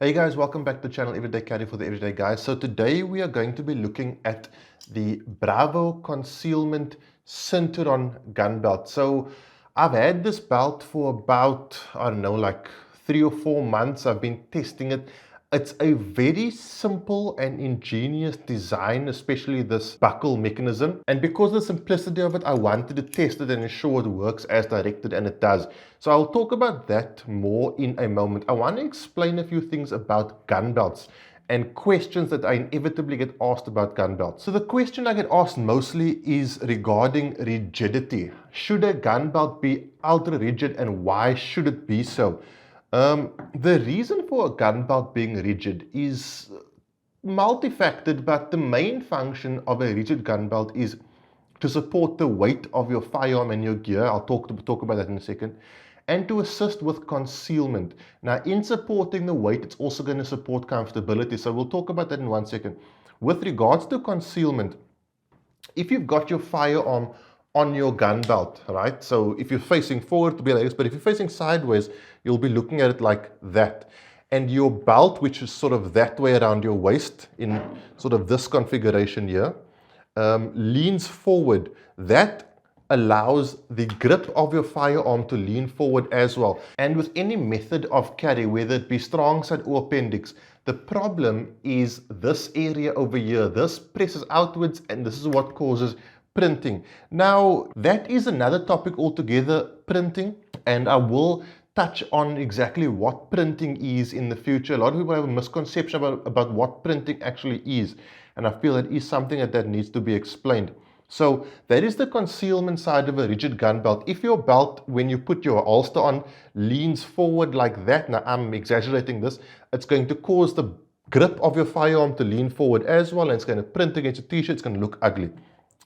Hey guys, welcome back to the channel Everyday Carry for the Everyday Guys. So today we are going to be looking at the Bravo Concealment Cinturon gun belt. So I've had this belt for about, I don't know, like 3 or 4 months. I've been testing it. It's a very simple and ingenious design, especially this buckle mechanism. And because of the simplicity of it, I wanted to test it and ensure it works as directed, and it does. So I'll talk about that more in a moment. I want to explain a few things about gun belts and questions that I inevitably get asked about gun belts. So the question I get asked mostly is regarding rigidity. Should a gun belt be ultra rigid, and why should it be so? The reason for a gun belt being rigid is multifaceted, but the main function of a rigid gun belt is to support the weight of your firearm and your gear. I'll talk about that in a second. And to assist with concealment. Now, in supporting the weight, it's also going to support comfortability. So we'll talk about that in 1 second. With regards to concealment, if you've got your firearm on your gun belt, right? So if you're facing forward, to be like this, but if you're facing sideways, you'll be looking at it like that. And your belt, which is sort of that way around your waist in sort of this configuration here, leans forward. That allows the grip of your firearm to lean forward as well. And with any method of carry, whether it be strong side or appendix, the problem is this area over here. This presses outwards, and this is what causes printing. Now, that is another topic altogether, printing, and I will touch on exactly what printing is in the future. A lot of people have a misconception about what printing actually is, and I feel that is something that needs to be explained. So that is the concealment side of a rigid gun belt. If your belt, when you put your holster on, leans forward like that, now I'm exaggerating this, it's going to cause the grip of your firearm to lean forward as well, and it's going to print against your t-shirt. It's going to look ugly.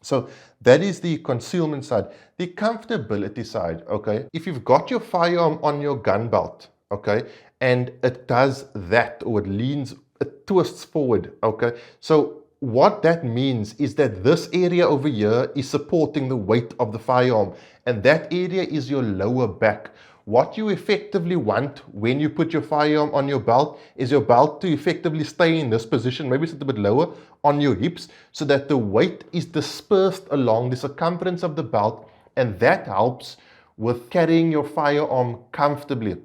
So that is the concealment side. The comfortability side, okay, if you've got your firearm on your gun belt, okay, and it does that, or it twists forward, okay, so what that means is that this area over here is supporting the weight of the firearm, and that area is your lower back. What you effectively want when you put your firearm on your belt is your belt to effectively stay in this position, maybe it's a bit lower, on your hips, so that the weight is dispersed along the circumference of the belt, and that helps with carrying your firearm comfortably,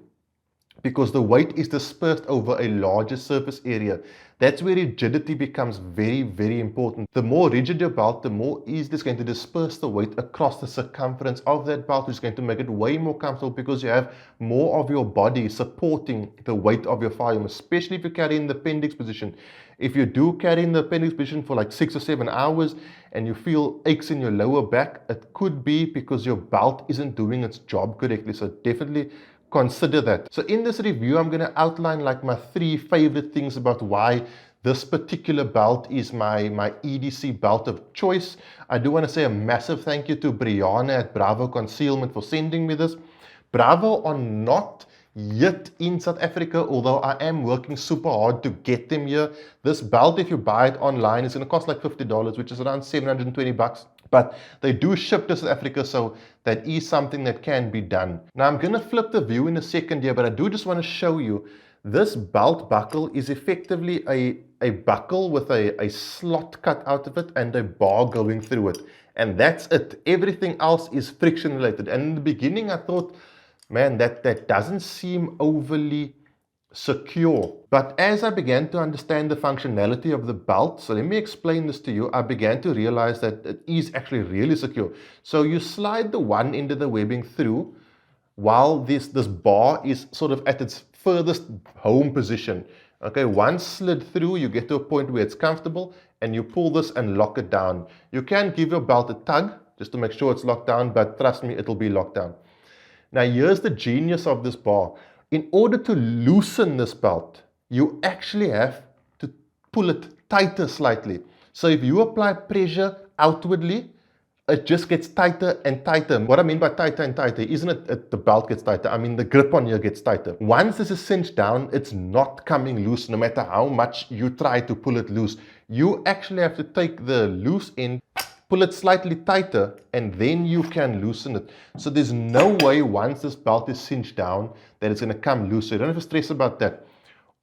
because the weight is dispersed over a larger surface area. That's where rigidity becomes very, very important. The more rigid your belt, the more easily it's going to disperse the weight across the circumference of that belt, which is going to make it way more comfortable because you have more of your body supporting the weight of your firearm, especially if you carry in the appendix position. If you do carry in the appendix position for like 6 or 7 hours and you feel aches in your lower back, it could be because your belt isn't doing its job correctly. So definitely consider that. So in this review, I'm going to outline like my 3 favorite things about why this particular belt is my EDC belt of choice. I do want to say a massive thank you to Brianna at Bravo Concealment for sending me this. Bravo are not yet in South Africa, although I am working super hard to get them here. This belt, if you buy it online, is going to cost like $50, which is around 720 bucks. But they do ship to South Africa, so that is something that can be done. Now I'm going to flip the view in a second here, but I do just want to show you this belt buckle is effectively a buckle with a slot cut out of it and a bar going through it. And that's it. Everything else is friction related. And in the beginning I thought, man, that doesn't seem overly secure. But as I began to understand the functionality of the belt, so let me explain this to you, I began to realize that it is actually really secure. So you slide the one end of the webbing through while this bar is sort of at its furthest home position. Okay, once slid through, you get to a point where it's comfortable and you pull this and lock it down. You can give your belt a tug just to make sure it's locked down, but trust me, it'll be locked down. Now here's the genius of this bar. In order to loosen this belt, you actually have to pull it tighter slightly. So if you apply pressure outwardly, it just gets tighter and tighter. What I mean by tighter and tighter, isn't it the belt gets tighter? I mean the grip on here gets tighter. Once this is cinched down, it's not coming loose no matter how much you try to pull it loose. You actually have to take the loose end, pull it slightly tighter, and then you can loosen it. So there's no way once this belt is cinched down that it's going to come loose. So you don't have to stress about that.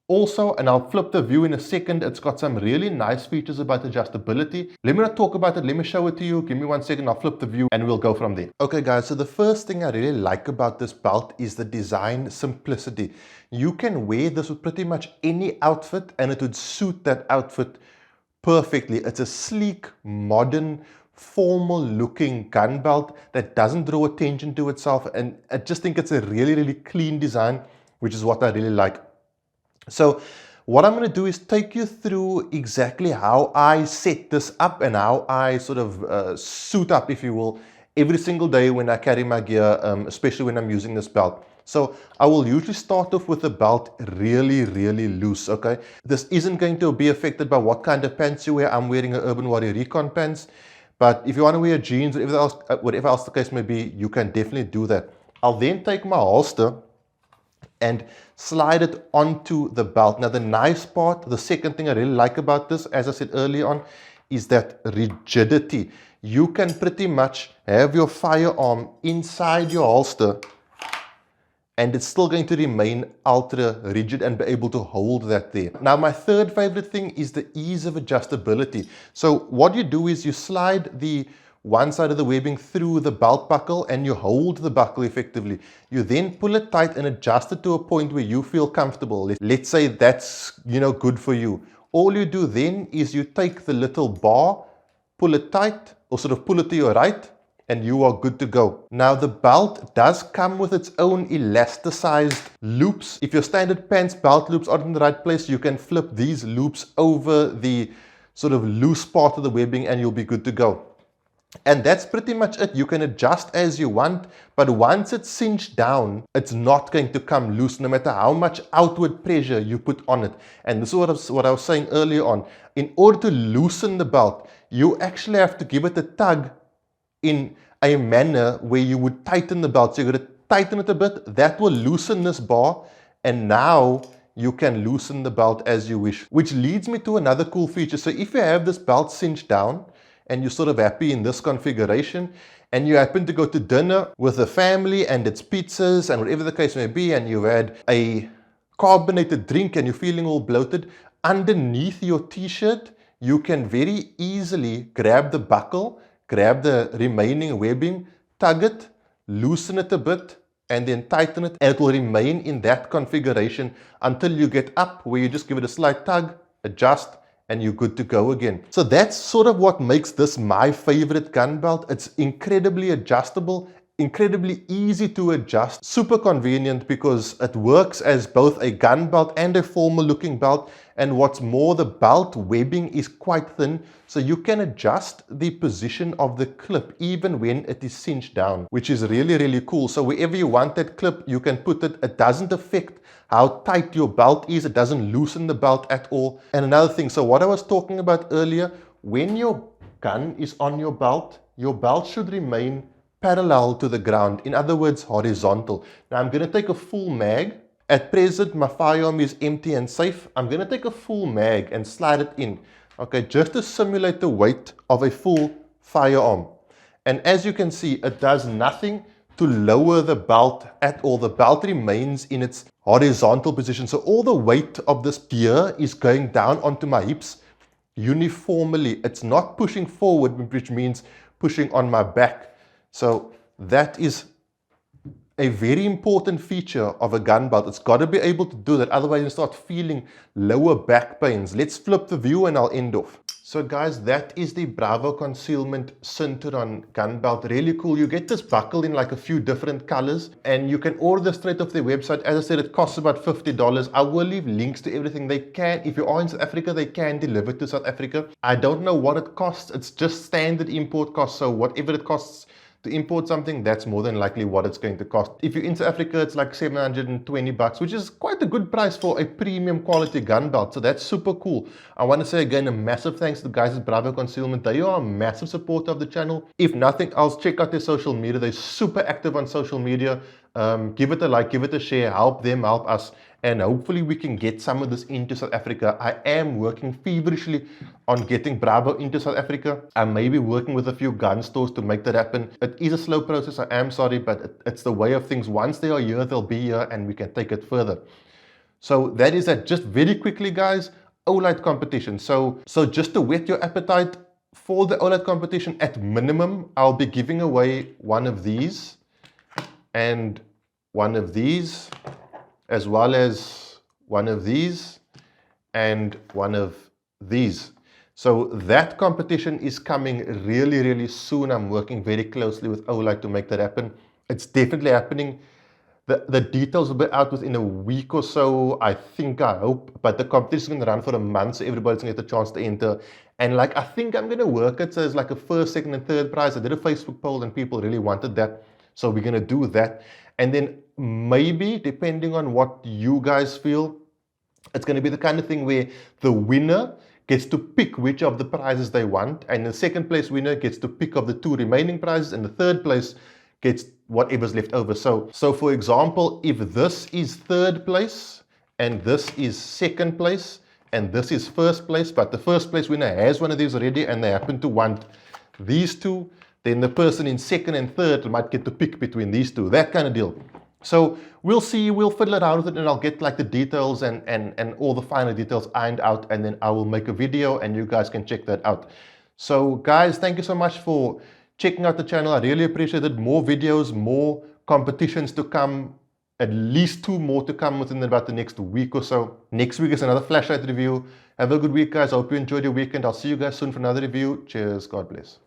Also, and I'll flip the view in a second, it's got some really nice features about adjustability. Let me not talk about it, let me show it to you. Give me 1 second, I'll flip the view and we'll go from there. Okay guys, so the first thing I really like about this belt is the design simplicity. You can wear this with pretty much any outfit and it would suit that outfit perfectly. It's a sleek, modern, formal looking gun belt that doesn't draw attention to itself, and I just think it's a really clean design, which is what I really like. So what I'm going to do is take you through exactly how I set this up and how I sort of suit up, if you will, every single day when I carry my gear, especially when I'm using this belt. So I will usually start off with the belt really loose, okay? This isn't going to be affected by what kind of pants you wear. I'm wearing an Urban Warrior Recon pants, but if you want to wear jeans, whatever else the case may be, you can definitely do that. I'll then take my holster and slide it onto the belt. Now the nice part, the second thing I really like about this, as I said earlier on, is that rigidity. You can pretty much have your firearm inside your holster and it's still going to remain ultra rigid and be able to hold that there. Now my third favorite thing is the ease of adjustability. So what you do is you slide the one side of the webbing through the belt buckle and you hold the buckle effectively. You then pull it tight and adjust it to a point where you feel comfortable. Let's say that's, good for you. All you do then is you take the little bar, pull it tight, or sort of pull it to your right, and you are good to go. Now the belt does come with its own elasticized loops. If your standard pants belt loops aren't in the right place, you can flip these loops over the sort of loose part of the webbing and you'll be good to go. And that's pretty much it. You can adjust as you want, but once it's cinched down, it's not going to come loose no matter how much outward pressure you put on it. And this is what I was saying earlier on. In order to loosen the belt, you actually have to give it a tug in a manner where you would tighten the belt. So you're going to tighten it a bit. That will loosen this bar. And now you can loosen the belt as you wish. Which leads me to another cool feature. So if you have this belt cinched down, and you're sort of happy in this configuration, and you happen to go to dinner with the family and it's pizzas and whatever the case may be, and you've had a carbonated drink and you're feeling all bloated, underneath your t-shirt, you can very easily grab the buckle, grab the remaining webbing, tug it, loosen it a bit, and then tighten it, and it will remain in that configuration until you get up where you just give it a slight tug, adjust, and you're good to go again. So that's sort of what makes this my favorite gun belt. It's incredibly adjustable, incredibly easy to adjust, super convenient because it works as both a gun belt and a formal looking belt. And what's more, the belt webbing is quite thin, so you can adjust the position of the clip even when it is cinched down, which is really cool. So wherever you want that clip, you can put it. It doesn't affect how tight your belt is. It doesn't loosen the belt at all. And another thing, so what I was talking about earlier, when your gun is on your belt should remain parallel to the ground. In other words, horizontal. Now I'm going to take a full mag. At present, my firearm is empty and safe. I'm going to take a full mag and slide it in. Okay, just to simulate the weight of a full firearm. And as you can see, it does nothing to lower the belt at all. The belt remains in its horizontal position. So all the weight of this gear is going down onto my hips uniformly. It's not pushing forward, which means pushing on my back. So that is a very important feature of a gun belt. It's got to be able to do that, otherwise you start feeling lower back pains. Let's flip the view and I'll end off. So guys, that is the Bravo Concealment Cinturon gun belt. Really cool. You get this buckle in like a few different colors and you can order this straight off their website. As I said, it costs about $50. I will leave links to everything. They can, if you are in South Africa, they can deliver to South Africa. I don't know what it costs. It's just standard import cost. So whatever it costs to import something, that's more than likely what it's going to cost. If you're in South Africa, it's like $720, which is quite a good price for a premium quality gun belt. So that's super cool. I want to say again, a massive thanks to the guys at Bravo Concealment. They are a massive supporter of the channel. If nothing else, check out their social media. They're super active on social media. Give it a like, give it a share, help them, help us. And hopefully we can get some of this into South Africa. I am working feverishly on getting Bravo into South Africa. I may be working with a few gun stores to make that happen. It is a slow process, I am sorry, but it's the way of things. Once they are here, they'll be here and we can take it further. So that is that. Just very quickly, guys, OLED competition. So just to whet your appetite for the OLED competition, at minimum, I'll be giving away one of these and one of these, as well as one of these and one of these. So that competition is coming really, really soon. I'm working very closely with OLED to make that happen. It's definitely happening. The details will be out within a week or so, I think, I hope. But the competition is going to run for a month, so everybody's going to get a chance to enter. And like, I think I'm going to work it as like a first, second, and third prize. I did a Facebook poll and people really wanted that. So we're going to do that. And then maybe, depending on what you guys feel, it's going to be the kind of thing where the winner gets to pick which of the prizes they want, and the second place winner gets to pick of the two remaining prizes, and the third place gets whatever's left over. So for example, if this is third place, and this is second place, and this is first place, but the first place winner has one of these already, and they happen to want these two, then the person in second and third might get to pick between these two, that kind of deal. So we'll see, we'll fiddle around with it, and I'll get like the details and all the final details ironed out, and then I will make a video and you guys can check that out. So guys, thank you so much for checking out the channel. I really appreciate it. More videos, more competitions to come, at least 2 more to come within about the next week or so. Next week is another flashlight review. Have a good week, guys. I hope you enjoyed your weekend. I'll see you guys soon for another review. Cheers. God bless.